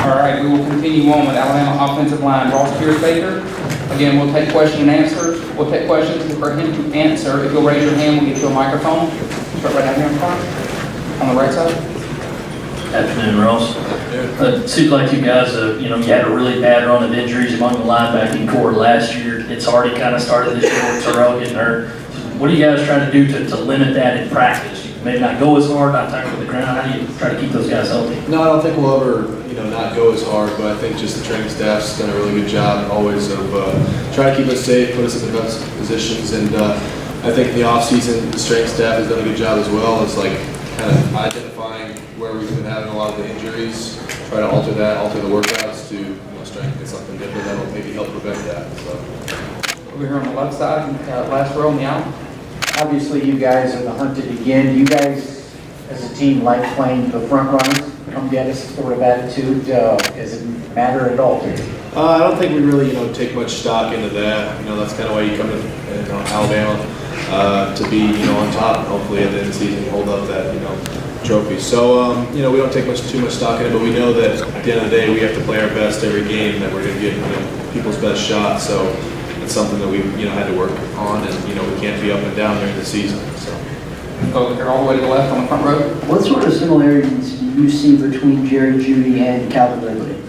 All right, we will continue on with Alabama offensive line, Ross Pierschbacher. Again, we'll take question and answers. We'll take questions for him to answer. If you'll raise your hand, we'll get you a microphone. Start right down here in front, on the right side. Afternoon, Ross. It seems like you guys, you had a really bad run of injuries among the linebacking core last year. It's already kind of started this year. Terrell getting hurt. What are you guys trying to do to limit that in practice? You maybe not go as hard, not tackle the ground. How do you try to keep those guys healthy? No, I don't think we'll ever, not go as hard, but I think just the training staff's done a really good job always of trying to keep us safe, put us in the best positions, and I think in the off-season, the strength staff has done a good job as well as kind of identifying where we've been having a lot of the injuries, try to alter the workouts to strengthen something different that'll maybe help prevent that. So. Over here on the left side, last row on the aisle. Obviously, you guys are the hunted again. Do you guys, as a team, like playing the front runners? Come get us sort of attitude. Does it matter at all? I don't think we really, take much stock into that. That's kind of why you come to Alabama to be, on top. And hopefully, at the end of the season, hold up that, trophy. So, we don't take too much stock in it, but we know that at the end of the day, we have to play our best every game. That we're going to get, people's best shot. So. It's something that we had to work on, and we can't be up and down during the season. So go here all the way to the left on the front row. What sort of similarities do you see between Jerry Jeudy and Calvin Ridley?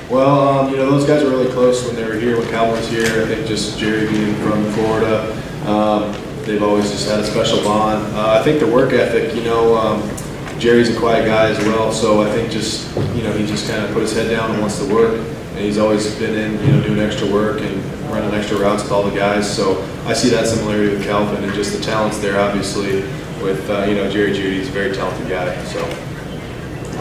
Well, those guys were really close when they were here, when Calvin was here. I think just Jerry being from Florida, they've always just had a special bond. I think the work ethic, Jerry's a quiet guy as well, so I think just he just kind of put his head down and wants to work. And he's always been in, doing extra work and running extra routes with all the guys. So I see that similarity with Calvin and just the talents there, obviously, with, Jerry Jeudy. He's a very talented guy. So.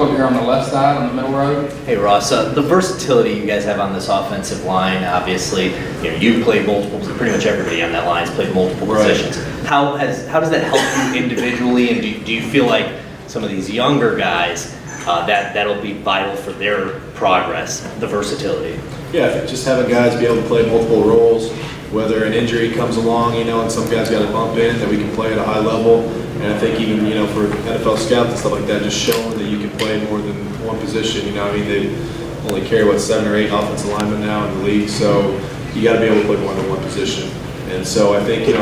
Over here on the left side, on the middle row. Hey Ross, the versatility you guys have on this offensive line, obviously, you've played pretty much everybody on that line has played multiple positions. How does that help you individually, and do you feel like some of these younger guys, that'll be vital for their progress, the versatility? Yeah, I think just having guys be able to play multiple roles, whether an injury comes along, and some guys got to bump in, that we can play at a high level. And I think even, for NFL scouts and stuff like that, just showing that you can play more than one position. They only carry, 7 or 8 offensive linemen now in the league, so you got to be able to play more than one position. And so I think, having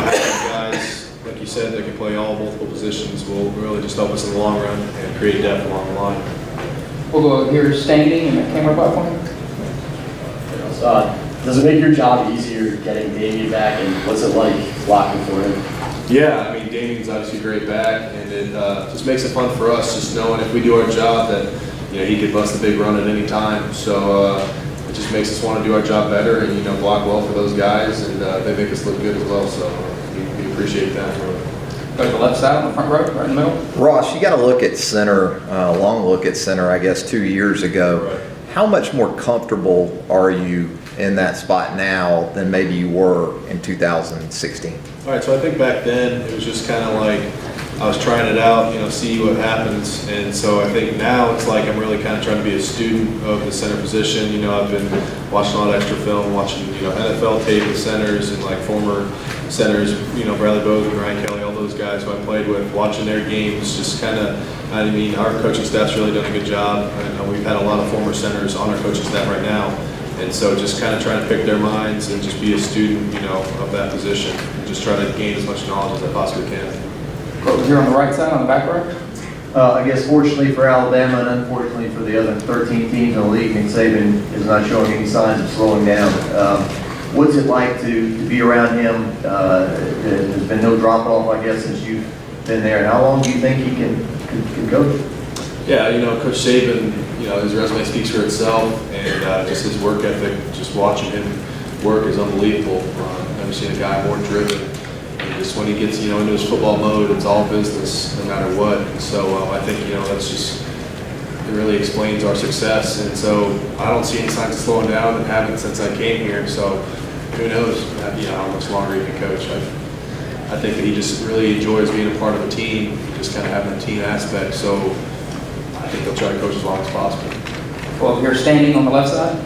guys, like you said, that can play all multiple positions will really just help us in the long run and create depth along the line. We'll go here standing and the camera platform. Does it make your job easier getting Damien back, and what's it like blocking for him? Yeah, Damien's obviously a great back, and it just makes it fun for us, just knowing if we do our job that he could bust a big run at any time. So it just makes us want to do our job better and block well for those guys, and they make us look good as well. So we appreciate that. Go to the left side on the front row, right in the middle. Ross, you got a look at center, long look at center, I guess 2 years ago. Right. How much more comfortable are you in that spot now than maybe you were in 2016? All right, so I think back then it was just kind of like I was trying it out, see what happens. And so I think now it's like I'm really kind of trying to be a student of the center position. I've been watching a lot of extra film, watching, NFL tape with centers and former centers, Bradley Bozeman, Ryan Kelly, all those guys who I played with, watching their games, just kind of, our coaching staff's really done a good job. And we've had a lot of former centers on our coaching staff right now. And so just kind of trying to pick their minds and just be a student, of that position and just try to gain as much knowledge as I possibly can. Over here on the right side, on the back row. I guess fortunately for Alabama and unfortunately for the other 13 teams in the league, Nick Saban is not showing any signs of slowing down. What's it like to be around him? There's been no drop-off, I guess, since you've been there. How long do you think he can go? Yeah, Coach Saban, his resume speaks for itself, and just his work ethic, just watching him work is unbelievable. I've never seen a guy more driven. And just when he gets, into his football mode, it's all business, no matter what. And so I think, that's just, it really explains our success. And so I don't see any signs of slowing down, and haven't since I came here. So who knows, how much longer he can coach. I think that he just really enjoys being a part of a team, just kind of having a team aspect. So I think he'll try to coach as long as possible. Well, here standing on the left side.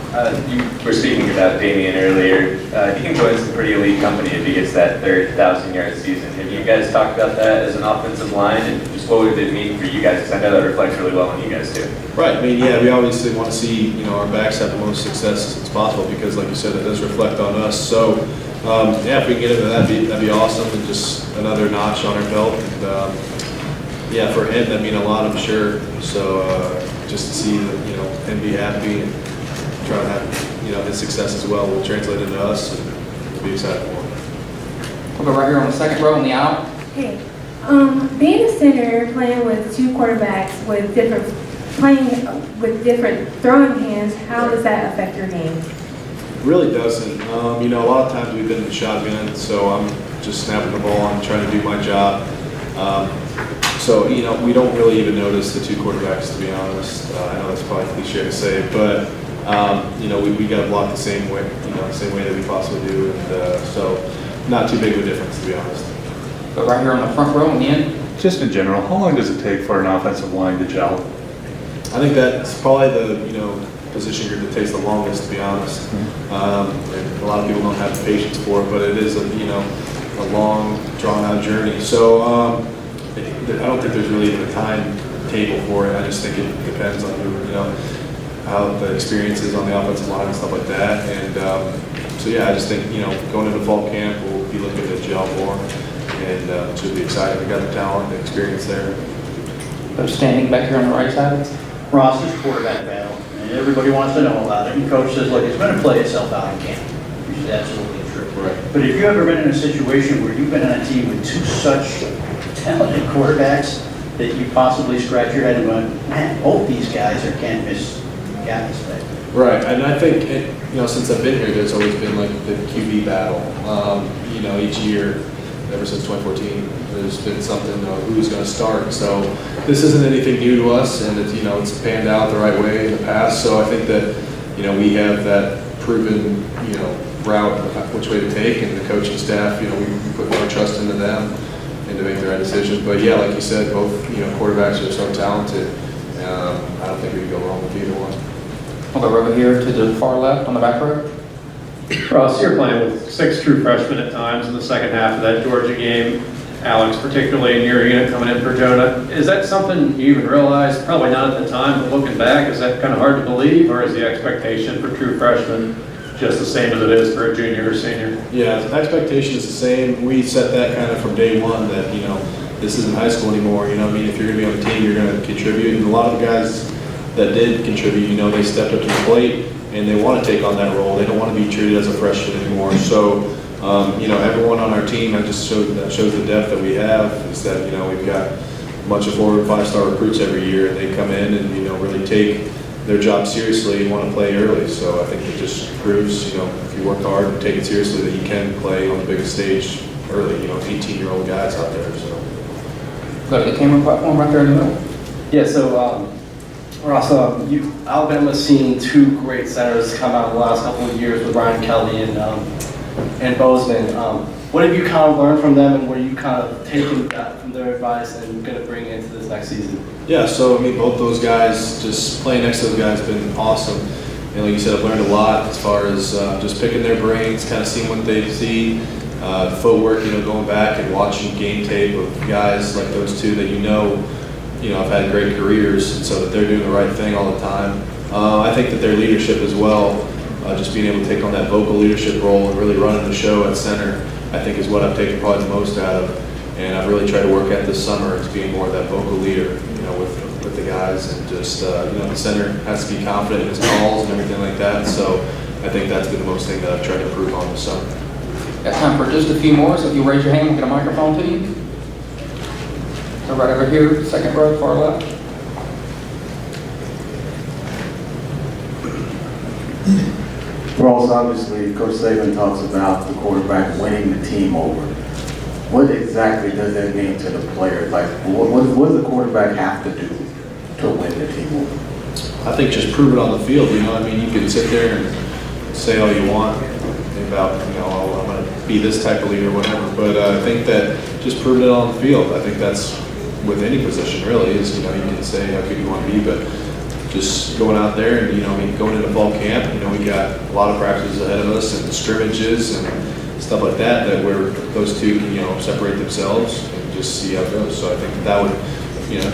You were speaking about Damian earlier. He can join some pretty elite company if he gets that third 1,000-yard season. Have you guys talked about that as an offensive line, and just what would it mean for you guys? Because I know that reflects really well on you guys too. Right. I mean, yeah, we obviously want to see, our backs have the most success as possible because, like you said, it does reflect on us. So, yeah, if we can get into that, that'd be awesome, and just another notch on our belt. And, yeah, for him, that'd mean a lot, I'm sure. So, just to see, him be happy and try to have, his success as well will translate into us, and we'll be excited for him. We'll go right here on the second row on the aisle. Hey, being a center, playing with two quarterbacks playing with different throwing hands, how does that affect your game? Really doesn't. A lot of times we've been in the shotgun, so I'm just snapping the ball and trying to do my job. So, we don't really even notice the two quarterbacks, to be honest. I know that's probably cliche to say, but, we got to block the same way, same way that we possibly do. And so, not too big of a difference, to be honest. But right here on the front row in the end. Just in general, how long does it take for an offensive line to gel? I think that's probably the, position group that takes the longest, to be honest. And a lot of people don't have the patience for it, but it is a long, drawn-out journey. So I don't think there's really even a timetable for it. I just think it depends on how the experience is on the offensive line and stuff like that. And so yeah, I just think going into fall camp, we'll be looking to gel more, and it should be exciting. We got the talent, the experience there. They're standing back here on the right side. Ross is quarterback battle, and everybody wants to know about it. And coach says, look, it's going to play itself out in camp, which is absolutely true. Right. But have you ever been in a situation where you've been on a team with two such talented quarterbacks that you possibly scratch your head and go, man, both these guys are can't miss guys? Right, and I think since I've been here, there's always been like the QB battle. Each year, ever since 2014, there's been something who's going to start. So this isn't anything new to us, and it's panned out the right way in the past. So I think that we have that proven route of which way to take, and the coaching staff, we put more trust into them and to make the right decisions. But yeah, like you said, both quarterbacks are so talented. I don't think we can go wrong with either one. We'll go over here to the far left on the back row. Ross, you're playing with 6 true freshmen at times in the second half of that Georgia game. Alex, particularly in your unit coming in for Jonah. Is that something you even realized? Probably not at the time, but looking back, is that kind of hard to believe, or is the expectation for true freshmen just the same as it is for a junior or senior? Yeah, the expectation is the same. We set that kind of from day one that, this isn't high school anymore. If you're going to be on the team, you're going to contribute. And a lot of the guys that did contribute, they stepped up to the plate and they want to take on that role. They don't want to be treated as a freshman anymore. So, everyone on our team, that shows the depth that we have, is that, we've got a bunch of 4- and 5-star recruits every year, and they come in and, really take their job seriously and want to play early. So I think it just proves, if you work hard and take it seriously, that you can play on the biggest stage early, 18-year-old guys out there. So. Go to the camera platform right there in the middle. Yeah, so Ross, Alabama's seen 2 great centers come out in the last couple of years with Ryan Kelly and Bozeman. What have you kind of learned from them, and what are you kind of taking from their advice and going to bring into this next season? Yeah, so both those guys, just playing next to those guys has been awesome. And like you said, I've learned a lot as far as just picking their brains, kind of seeing what they see, footwork, going back and watching game tape of guys like those two that have had great careers, and so that they're doing the right thing all the time. I think that their leadership as well, just being able to take on that vocal leadership role and really running the show at center, I think is what I've taken probably the most out of. And I've really tried to work at this summer as being more of that vocal leader, with the guys, and just, the center has to be confident in his calls and everything like that. So I think that's been the most thing that I've tried to improve on this summer. Got time for just a few more, so if you raise your hand, we'll get a microphone to you. So right over here, second row, far left. Ross, obviously, Coach Saban talks about the quarterback winning the team over. What exactly does that mean to the player? Like, what does the quarterback have to do to win the team over? I think just prove it on the field. You can sit there and say all you want about, I'm going to be this type of leader or whatever. But I think that just prove it on the field. I think that's with any position really is, you can say how good you want to be, but just going out there and, going into fall camp, we got a lot of practices ahead of us and scrimmages and stuff like that, where those two can, separate themselves and just see how it goes. So I think that would,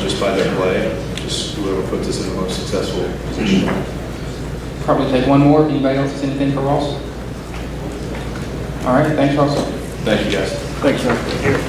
just by their play, just whoever puts us in the most successful position. Probably take one more. Anybody else has anything for Ross? All right, thanks, Ross. Thank you, guys. Thanks, sir.